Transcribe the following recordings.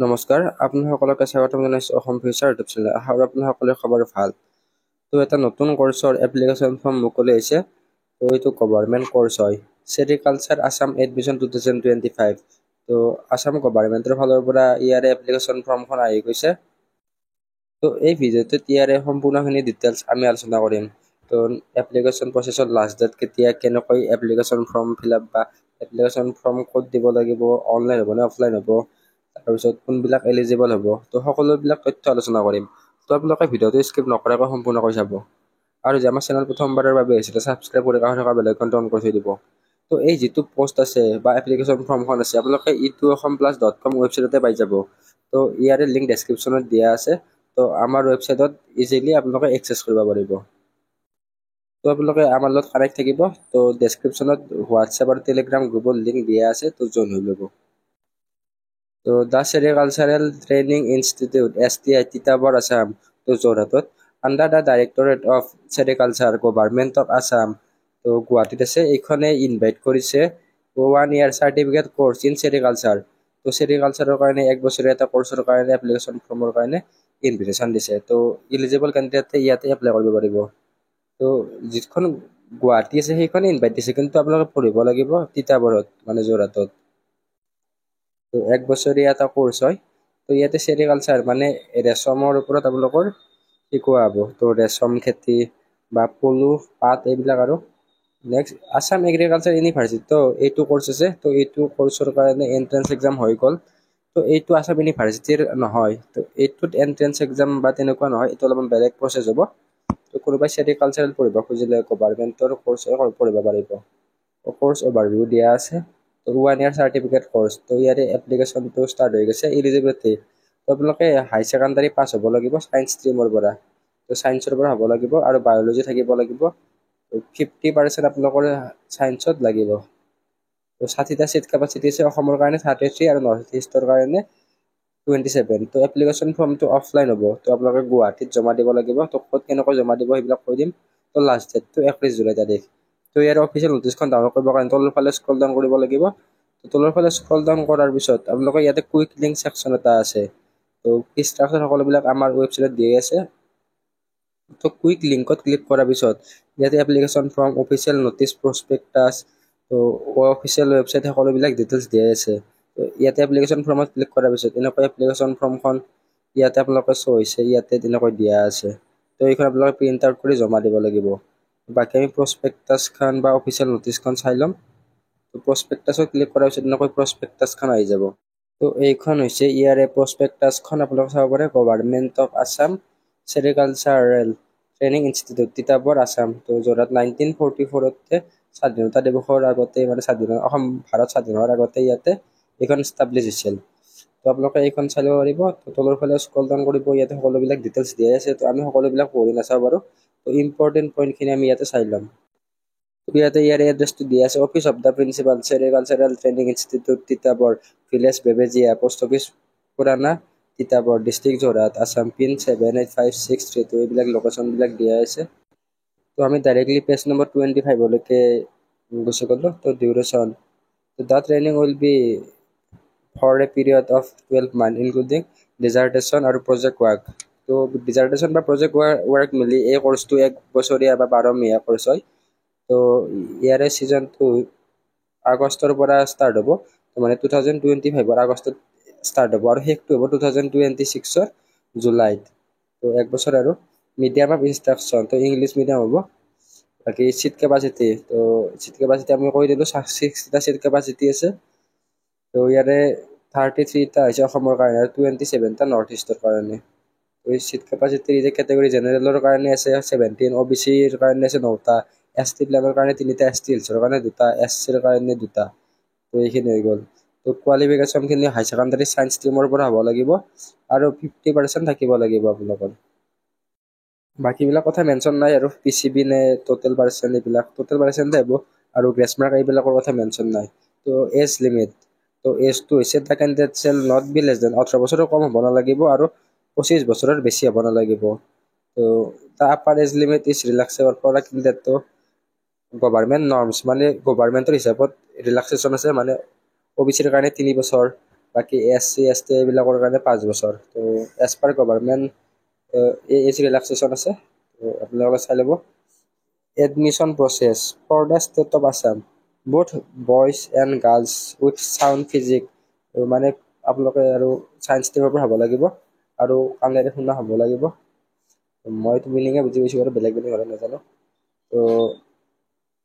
নমস্কাৰ, আপোনাসকলকে স্বাগতম জনাইছোঁ অসম ফিউচাৰ ইউটিউব চেনেল। আশা কৰোঁ আপোনাসকলৰ খবৰ ভাল। তো এটা নতুন কোৰ্চৰ এপ্লিকেশ্যন ফৰ্ম মুকলি হৈছে। তো এইটো গভৰ্ণমেণ্ট কোৰ্চ হয়, চেৰিকালচাৰ আছাম এডমিশ্যন 2025। তো আছাম গভৰ্ণমেণ্টৰ ফালৰ পৰা ইয়াৰে এপ্লিকেশ্যন ফৰ্মখন আহি গৈছে। তো এই ভিডিঅ'টোত ইয়াৰে সম্পূৰ্ণখিনি ডিটেইলছ আমি আলোচনা কৰিম। তো এপ্লিকেশ্যন প্ৰচেছৰ লাষ্ট ডেট কেতিয়া, কেনেকৈ এপ্লিকেশ্যন ফৰ্ম ফিল-আপ বা এপ্লিকেশ্যন ফৰ্ম ক'ত দিব লাগিব, অনলাইন হ'ব নে অফলাইন হ'ব, তাৰপিছত কোনবিলাক এলিজিবল হ'ব, তো সকলোবিলাক তথ্য আলোচনা কৰিম। তো আপোনালোকে ভিডিঅ'টো স্কিপ নকৰাকৈ সম্পূৰ্ণকৈ চাব। আৰু যে আমাৰ চেনেল প্ৰথমবাৰৰ বাবে আহিছিলে, ছাবস্ক্ৰাইব কৰি কাষত থকা বেল আইকনটো অন কৰি থৈ দিব। তো এই যিটো পষ্ট আছে বা এপ্লিকেশ্যন ফৰ্মখন আছে, আপোনালোকে eToAssamPlus.com ৱেবছাইটতে পাই যাব। তো ইয়াৰে লিংক ডেছক্ৰিপশ্যনত দিয়া আছে। তো আমাৰ ৱেবছাইটত ইজিলি আপোনালোকে এক্সেছ কৰিব পাৰিব। তো আপোনালোকে আমাৰ লগত কানেক্ট থাকিব। তো ডেছক্ৰিপশ্যনত হোৱাটছএপ আৰু টেলিগ্ৰাম গ্ৰুপৰ লিংক দিয়া আছে, তো জইন হৈ ল'ব। তো the sericultural training institute STI Titabar Assam, তো যোৰহাটত, under the directorate of sericulture government of Assam, তো গুৱাহাটীত আছে। এইখনে ইনভাইট কৰিছে 1 year certificate course in sericulture. তো চেৰিকালচাৰৰ কাৰণে 1 বছৰীয়া এটা কোৰ্চৰ কাৰণে এপ্লিকেশ্যন ফৰ্মৰ কাৰণে ইনভিটেশ্যন দিছে। তো ইলিজিবল কেণ্ডিডেটে ইয়াতে এপ্লাই কৰিব পাৰিব। তো যিখন গুৱাহাটী আছে সেইখনে ইনভাইট দিছে, কিন্তু আপোনালোকে পঢ়িব লাগিব তিতাবৰত, মানে যোৰহাটত। তো 1 বছৰীয়া এটা কোৰ্চ হয়। তো ইয়াতে চেৰিকালচাৰ মানে ৰেচমৰ ওপৰত আপোনালোকৰ শিকোৱা হ'ব। তো ৰেচম খেতি বা পলু, পাট এইবিলাক। আৰু নেক্সট আছাম এগ্ৰিকালচাৰ ইউনিভাৰ্চিটি, তো এইটো কোৰ্চ আছে। তো এইটো কোৰ্চৰ কাৰণে এণ্ট্ৰেন্স এক্সাম হৈ গ'ল। তো এইটো আছাম ইউনিভাৰ্চিটিৰ নহয়, তো এইটোত এণ্ট্ৰেন্স এক্সাম বা তেনেকুৱা নহয়, এইটো অলপমান বেলেগ প্ৰচেছ হ'ব। তো কোনোবাই চেৰিকালচাৰেল পঢ়িব খুজিলে গভৰ্ণমেণ্টৰ কোৰ্চ পঢ়িব পাৰিব। কোৰ্চ অভাৰভিউ দিয়া আছে। তো 1 year চাৰ্টিফিকেট কোৰ্চ। তো ইয়াৰে এপ্লিকেশ্যনটো ষ্টাৰ্ট হৈ গৈছে। ইলিজিবিলিটি, তো আপোনালোকে হাই ছেকেণ্ডাৰী পাছ হ'ব লাগিব ছায়েন্স ষ্ট্ৰীমৰ পৰা। তো ছায়েন্সৰ পৰা হ'ব লাগিব আৰু বায়'লজি থাকিব লাগিব। 50% আপোনালোকৰ ছায়েন্সত লাগিব। তো 60টা ছিট কেপাচিটি আছে। অসমৰ কাৰণে 33 আৰু নৰ্থ ইষ্টৰ কাৰণে 27। তো এপ্লিকেশ্যন ফৰ্মটো অফলাইন হ'ব। তো আপোনালোকে গুৱাহাটীত জমা দিব লাগিব। তো ক'ত কেনেকৈ জমা দিব সেইবিলাক কৈ দিম। তো লাষ্ট ডেটটো 21 জুলাই তাৰিখ। তো ইয়াৰ অফিচিয়েল নটিচখন ডাউনলোড কৰিবৰ কাৰণে তলৰ ফালে স্ক্ৰল ডাউন কৰিব লাগিব। তো তলৰ ফালে স্ক্ৰল ডাউন কৰাৰ পিছত আপোনালোকে ইয়াতে কুইক লিংক ছেকশ্যন এটা আছে। তো ইনষ্ট্ৰাকশ্যন সকলোবিলাক আমাৰ ৱেবছাইটত দিয়ে আছে। তো কুইক লিংকত ক্লিক কৰাৰ পিছত ইয়াতে application form, official notice, prospectus, তো অফিচিয়েল ৱেবছাইট সকলোবিলাক ডিটেইলছ দিয়া আছে। তো ইয়াতে এপ্লিকেশ্যন ফৰ্মত ক্লিক কৰাৰ পিছত এনেকৈ এপ্লিকেশ্যন ফৰ্মখন ইয়াতে আপোনালোকে শ্ব' হৈছে, ইয়াতে তেনেকৈ দিয়া আছে। তো এইখন আপোনালোকে প্ৰিণ্ট আউট কৰি জমা দিব লাগিব। বাকী আমি প্ৰস্পেক্টাছখন বা অফিচিয়েল নটিচখন চাই ল'ম। তো প্ৰস্পেক্টাছত ক্লিক কৰাৰ পিছত এনেকৈ প্ৰস্পেক্টাছখন আহি যাব। তো এইখন হৈছে ইয়াৰে প্ৰস্পেক্টাছখন। আপোনালোকে চাব পাৰে government of Assam sericultural training institute Titabar Assam. তো যোৰহাট 1944 স্বাধীনতা দিৱসৰ আগতে, মানে অসম ভাৰত স্বাধীন হোৱাৰ আগতে ইয়াতে এইখন ষ্টাব্লিছ হৈছিল। তো আপোনালোকে এইখন চাই ল'ব পাৰিব। তো তলৰ ফালে স্ক্ৰল ডাউন কৰিব, ইয়াতে সকলোবিলাক ডিটেইলছ দিয়া আছে। তো আমি সকলোবিলাক পঢ়ি নাচাওঁ বাৰু। তো ইম্পৰ্টেণ্ট পইণ্টখিনি আমি ইয়াতে চাই ল'ম। ইয়াতে ইয়াৰ এড্ৰেছটো দিয়া আছে, office of the principal sericultural training institute Titabar, village Bebejia, post office Purana Titabar, district Jorhat, Assam, pin 785632। এইবিলাক লোকেশ্যনবিলাক দিয়া আছে। তো আমি ডাইৰেক্টলি পেজ নম্বৰ 25লৈকে গুচি গ'লোঁ। তো ডিউৰেশ্যন, তো the training will be for a period of 12 months including dissertation আৰু প্ৰজেক্ট ৱৰ্ক। তো ডিজাৰ্টেশ্যন বা প্ৰজেক্ট ৱৰ্ক মিলি এই কোৰ্চটো 1 বছৰীয়া বা 12 মাহীয়া কোৰ্চ হয়। তো ইয়াৰে ছিজনটো আগষ্টৰ পৰা ষ্টাৰ্ট হ'ব। তো মানে 2025 আগষ্টত ষ্টাৰ্ট হ'ব আৰু শেষটো হ'ব 2026 জুলাইত। তো 1 বছৰ। আৰু মিডিয়াম অফ ইনষ্ট্ৰাকশ্যন, তো ইংলিছ মিডিয়াম হ'ব। বাকী ছিট কেপাচিটি, তো ছিট কেপাচিটি আমি কৈ দিলোঁ 60টা ছিট কেপাচিটি আছে। তো ইয়াৰে 33টা হৈছে অসমৰ কাৰণে আৰু 27টা নৰ্থ ইষ্টৰ কাৰণে। তো এই ছিট কেপাচিটিৰ কেটেগৰী জেনেৰেলৰ কাৰণে আছে 17, OBCৰ কাৰণে আছে 9টা, ST প্লেনৰ কাৰণে 3টা, ST হিলছৰ কাৰণে 2টা, SCৰ কাৰণে 2টা। তো এইখিনি হৈ গ'ল। তো কোৱালিফিকেশ্যনখিনি হাই ছেকেণ্ডাৰী ছায়েন্স ষ্ট্ৰীমৰ পৰা হ'ব লাগিব আৰু 50% থাকিব লাগিব আপোনালোকৰ। বাকীবিলাক কথা মেনশ্যন নাই আৰু, PCB নে টোটেল পাৰ্চেণ্ট, এইবিলাক টোটেল পাৰ্চেণ্টে হ'ব। আৰু গ্ৰেছ মাৰ্ক এইবিলাকৰ কথা মেনশ্যন নাই। তো এজ লিমিট, তো এজটো হৈছে the candidate shall not be less than 18 বছৰৰ কম হ'ব নালাগিব আৰু 25 বছৰৰ বেছি হ'ব নালাগিব। তো the upper age limit is relaxable for the candidate. তো গভৰ্ণমেণ্ট নৰ্মছ, মানে গভৰ্ণমেণ্টৰ হিচাপত ৰিলেক্সেশ্যন আছে। মানে OBCৰ কাৰণে 3 বছৰ, বাকী SC ST এইবিলাকৰ কাৰণে 5 বছৰ। তো age per government age relaxation আছে, তো আপোনালোকে চাই ল'ব। Admission process for the state of Assam both boys and girls with sound physics, মানে আপোনালোকে আৰু চায়েন্স ষ্ট্ৰীমৰ পৰা হ'ব লাগিব আৰু কাণেৰে শুনা হ'ব লাগিব। মইতো মিনিঙে বুজি পাইছোঁ আৰু বেলেগ হ'লে নাজানো। তো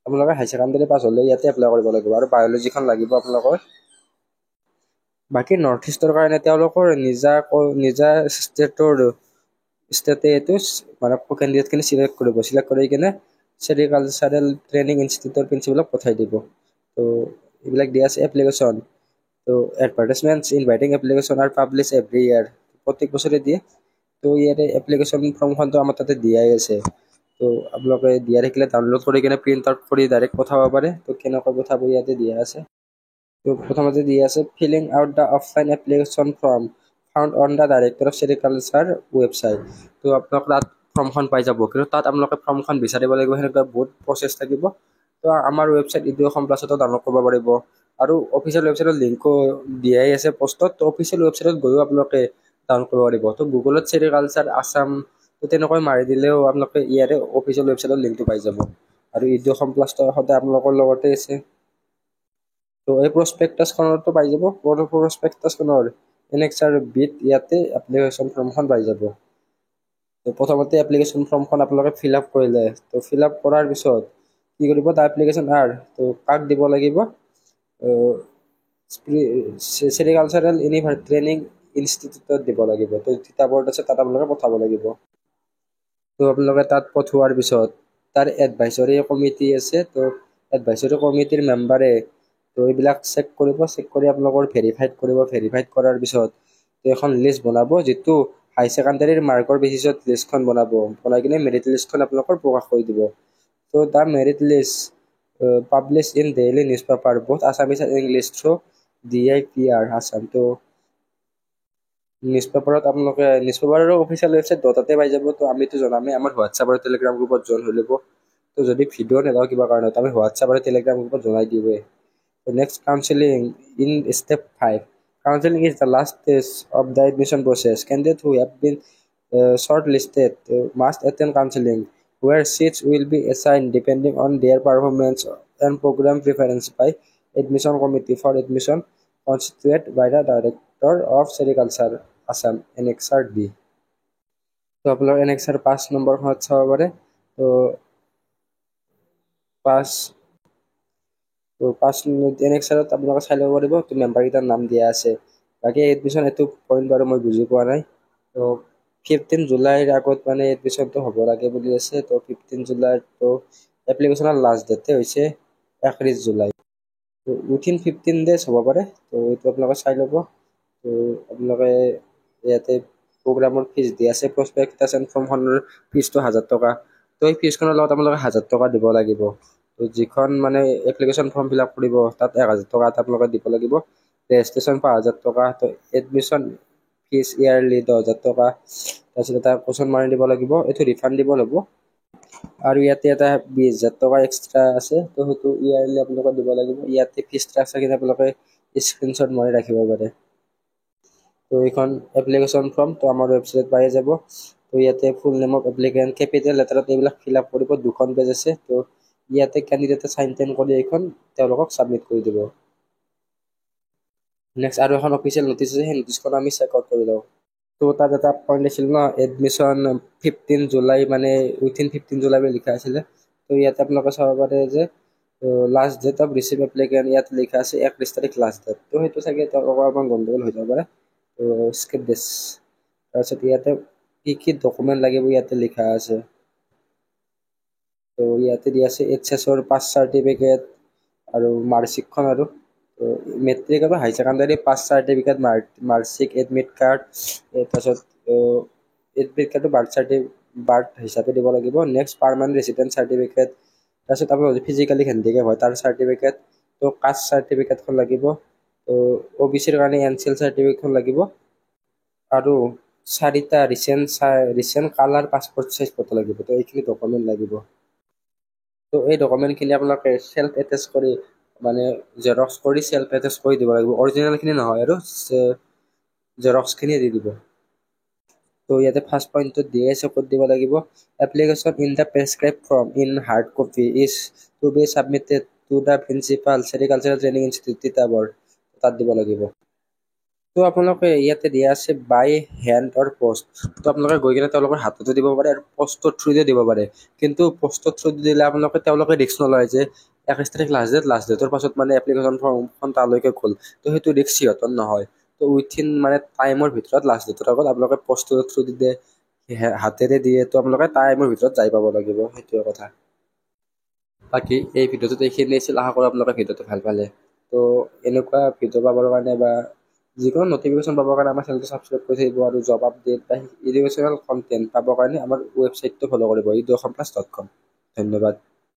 আপোনালোকে হাই ছেকেণ্ডেৰী পাছ হ'লে ইয়াতে এপ্লাই কৰিব লাগিব আৰু বায়'লজিখন লাগিব আপোনালোকৰ। বাকী নৰ্থ ইষ্টৰ কাৰণে তেওঁলোকৰ নিজা ষ্টেটে এইটো মানে কেণ্ডিডেটখিনি চিলেক্ট কৰি কিনে চেৰিকালচাৰেল ট্ৰেইনিং ইনষ্টিটিউটৰ প্ৰিন্সিপালক পঠাই দিব। তো এইবিলাক দিয়া আছে এপ্লিকেশ্যন। তো advertisements inviting application are publish every year, প্ৰত্যেক বছৰে দিয়ে। তো ইয়াতে এপ্লিকেশ্যন ফৰ্মখনটো আমাৰ তাতে দিয়াই আছে। তো আপোনালোকে দিয়া থাকিলে ডাউনলোড কৰি কিনে প্ৰিণ্ট আউট কৰি ডাইৰেক্ট পঠাব পাৰে। তো কেনেকৈ পঠাব ইয়াতে দিয়া আছে। তো প্ৰথমতে দিয়া আছে filling out the offline application form found on the director of sericulture website. তো আপোনালোকে তাত ফৰ্মখন পাই যাব, কিন্তু তাত আপোনালোকে ফৰ্মখন বিচাৰিব লাগিব, সেনেকুৱা বহুত প্ৰচেছ থাকিব। তো আমাৰ ৱেবছাইট ইডু অসম প্লাছতো ডাউনলোড কৰিব পাৰিব আৰু অফিচিয়েল ৱেবছাইটত লিংকো দিয়াই আছে পষ্টত। তো অফিচিয়েল ৱেবছাইটত গৈও আপোনালোকে ডাউনলোড কৰিব পাৰিব। তো গুগলত চেৰিকালচাৰ আছাম তো তেনেকৈ মাৰি দিলেও আপোনালোকে ইয়াৰে অফিচিয়েল ৱেবছাইটৰ লিংকটো পাই যাব। আৰু ইডু অসম প্লাছটো সদায় আপোনালোকৰ লগতে আছে। তো এই প্ৰস্পেক্টাছখনতো পাই যাব, প্ৰস্পেক্টাছখনৰ এনেক্সাৰ বিট ইয়াতে এপ্লিকেশ্যন ফৰ্মখন পাই যাব। তো প্ৰথমতে এপ্লিকেশ্যন ফৰ্মখন আপোনালোকে ফিল আপ কৰিলে, তো ফিল আপ কৰাৰ পিছত কি কৰিব, তাৰ এপ্লিকেশ্যন তো কাক দিব লাগিব, চেৰিকালচাৰেল ট্ৰেইনিং ইনষ্টিটিউটত দিব লাগিব। তো যিটা বৰ্ড আছে তাত আপোনালোকে পঠাব লাগিব। তো আপোনালোকে তাত পঠোৱাৰ পিছত তাৰ এডভাইজৰী কমিটি আছে, তো এডভাইজৰী কমিটিৰ মেম্বাৰে তো এইবিলাক চেক কৰি আপোনালোকৰ ভেৰিফাইড কৰিব। ভেৰিফাইড কৰাৰ পিছত এখন লিষ্ট বনাব, যিটো হাই ছেকেণ্ডাৰীৰ মাৰ্কৰ বেচিছত লিষ্টখন বনাই কিনে মেৰিট লিষ্টখন আপোনালোকৰ প্ৰকাশ কৰি দিব। তো the merit list publish in daily news paper both Assamese and English through DIPR Assam. তো নিউজ পেপাৰত আপোনালোকে নিউজ পেপাৰৰ অফিচিয়েল ৱেবছাইট দুটাতে পাই যাব। তো আমিতো জনামেই, আমাৰ হোৱাটছআপ আৰু টেলিগ্ৰাম গ্ৰুপত জইন হৈ ল'ব। তো যদি ভিডিঅ' নেদাওঁ কিবা কাৰণত আমি হোৱাটছআপ আৰু টেলিগ্ৰাম গ্ৰুপত জনাই দিওঁৱেই। Next, counseling in step 5. Counseling is the last stage of the admission process. Candidates who have been shortlisted must attend counseling, where seats will be assigned depending on their performance and program preference by admission committee for admission constituted by the director of Sericulture Assam, Annexure D. তো আপোনালোক Annexure 5 নম্বৰখনত চাব পাৰে। তো 5 Annexure আপোনালোকে চাই ল'ব পাৰিব। তো মেম্বাৰকেইটাৰ নাম দিয়া আছে। বাকী এডমিশ্যন এইটো পইণ্ট বাৰু মই বুজি পোৱা নাই। তো 15 জুলাইৰ আগত মানে এডমিশ্যনটো হ'ব লাগে বুলি আছে। তো 15 জুলাইত তো এপ্লিকেশ্যনৰ লাষ্ট ডেটে হৈছে 31 জুলাই। তো উইথিন 15 ডেজ হ'ব পাৰে। তো এইটো আপোনালোকে চাই ল'ব। তো আপোনালোকে ইয়াতে প্ৰগ্ৰামৰ ফিজ দিয়া আছে। প্ৰস্পেক্টাছ ফৰ্মখনৰ ফিজটো 1000 টকা। তো এই ফিজখনৰ লগত আপোনালোকে 1000 টকা দিব লাগিব। তো যিখন মানে এপ্লিকেশ্যন ফৰ্ম ফিল আপ কৰিব তাত 1000 টকা আপোনালোকে দিব লাগিব। ৰেজিষ্ট্ৰেশ্যন 5000 টকা। তো এডমিশ্যন ফিজ ইয়াৰলি 10000 টকা। তাৰপিছত এটা কোৱেশ্যন মাৰি দিব লাগিব, এইটো ৰিফাণ্ডেবল হ'ব। আৰু ইয়াতে এটা 20000 টকা এক্সট্ৰা আছে, তো সেইটো ইয়াৰলি আপোনালোকে দিব লাগিব। ইয়াতে ফিজ ষ্ট্ৰাকচাৰখিনি আপোনালোকে স্ক্ৰীনশ্বট মাৰি ৰাখিব পাৰে। তো এইখন এপ্লিকেশ্যন ফৰ্ম তো আমাৰ ৱেবছাইটত পাই যাব। তো ইয়াতে full name of applicant capital লেটাৰত এইবিলাক ফিল আপ কৰিব। 2খন পেজ আছে। তো ইয়াতে কেণ্ডিডেটে চাইন টাইন কৰি এইখন তেওঁলোকক ছাবমিট কৰি দিব। নেক্সট আৰু এখন অফিচিয়েল নটিচ আছে, সেই নটিচখন আমি চেক আউট কৰি লওঁ। তো তাত এটা পইণ্ট আছিল ন, এডমিশ্যন 15 জুলাই মানে উইথিন 15 জুলাই বুলি লিখা আছিলে। তো ইয়াতে আপোনালোকে চাব পাৰে যে last date of receive applicant ইয়াত লিখা আছে 31 তাৰিখ লাষ্ট ডেট। তো সেইটো চাগে তেওঁলোকৰ অকণমান গণ্ডগোল হৈ যাব পাৰে। তো স্কিপ দিছ। তাৰপিছত ইয়াতে কি ডকুমেণ্ট লাগিব ইয়াতে লিখা আছে। তো ইয়াতে দিয়া আছে HSৰ পাছ চাৰ্টিফিকেট আৰু মাৰ্কশ্বিটখন আৰু মেট্ৰিক আৰু high secondary pass certificate, marksheet, admit card, তাৰপিছত এডমিট কাৰ্ডটো বাৰ্থ হিচাপে দিব লাগিব। নেক্সট পাৰ্মানেণ্ট ৰেচিডেণ্ট চাৰ্টিফিকেট, তাৰপিছত আপোনাৰ যদি ফিজিকেলি হেণ্ডিকেপ হয় তাৰ চাৰ্টিফিকেট, তো কাষ্ট চাৰ্টিফিকেটখন লাগিব। তো OBCৰ কাৰণে NCL চাৰ্টিফিকেটখন লাগিব আৰু 4টা recent colour passport size photo লাগিব। তো এইখিনি ডকুমেণ্ট লাগিব। তো এই ডকুমেণ্টখিনি আপোনালোকে চেল্ফ এটেষ্ট কৰি মানে জেৰক্স কৰি চেল্ফ এটেষ্ট কৰি দিব লাগিব, অৰিজিনেলখিনি নহয় আৰু জেৰক্সখিনি দি দিব। তো ইয়াতে ফাৰ্ষ্ট পইণ্টত দিয়ে আছে, ক'ত দিব লাগিব, application in the prescribe form in hard copy is to be submitted to the principal sericultural training institute Titabar, তাত দিব লাগিব। তো আপোনালোকে ইয়াতে দিয়া আছে বাই হেণ্ড অৰ পষ্ট। তো আপোনালোকে গৈ কিনে তেওঁলোকৰ হাততো দিব পাৰে আৰু পষ্টৰ থ্ৰুদিও দিব পাৰে। কিন্তু পষ্টৰ থ্ৰুদি দিলে তেওঁলোকে ৰিস্ক নলয় যে 21 তাৰিখ লাষ্ট ডেটৰ পাছত মানে এপ্লিকেশ্যন ফৰ্মখন তালৈকে গ'ল, তো সেইটো ৰিস্ক সিহঁতৰ নহয়। তো উইথিন মানে টাইমৰ ভিতৰত লাষ্ট ডেটৰ আগত আপোনালোকে পষ্টৰ থ্ৰুদি দিয়ে, হাতেৰে দিয়ে, তো আপোনালোকে টাইমৰ ভিতৰত যাই পাব লাগিব, সেইটোৱে কথা। বাকী এই ভিডিঅ'টোত এইখিনি আছিল, আশা কৰোঁ আপোনালোকে ভিডিঅ'টো ভাল পালে। তো এনেকুৱা ভিডিঅ' পাবৰ কাৰণে বা যিকোনো নটিফিকেশ্যন পাবৰ কাৰণে আমাৰ চেনেলটো ছাবস্ক্ৰাইব কৰি থাকিব, আৰু জব আপডেট বা এডুকেশ্যনেল কণ্টেণ্ট পাবৰ কাৰণে আমাৰ ৱেবছাইটটো ফ'ল' কৰিব, edu-assam plus.com। ধন্যবাদ।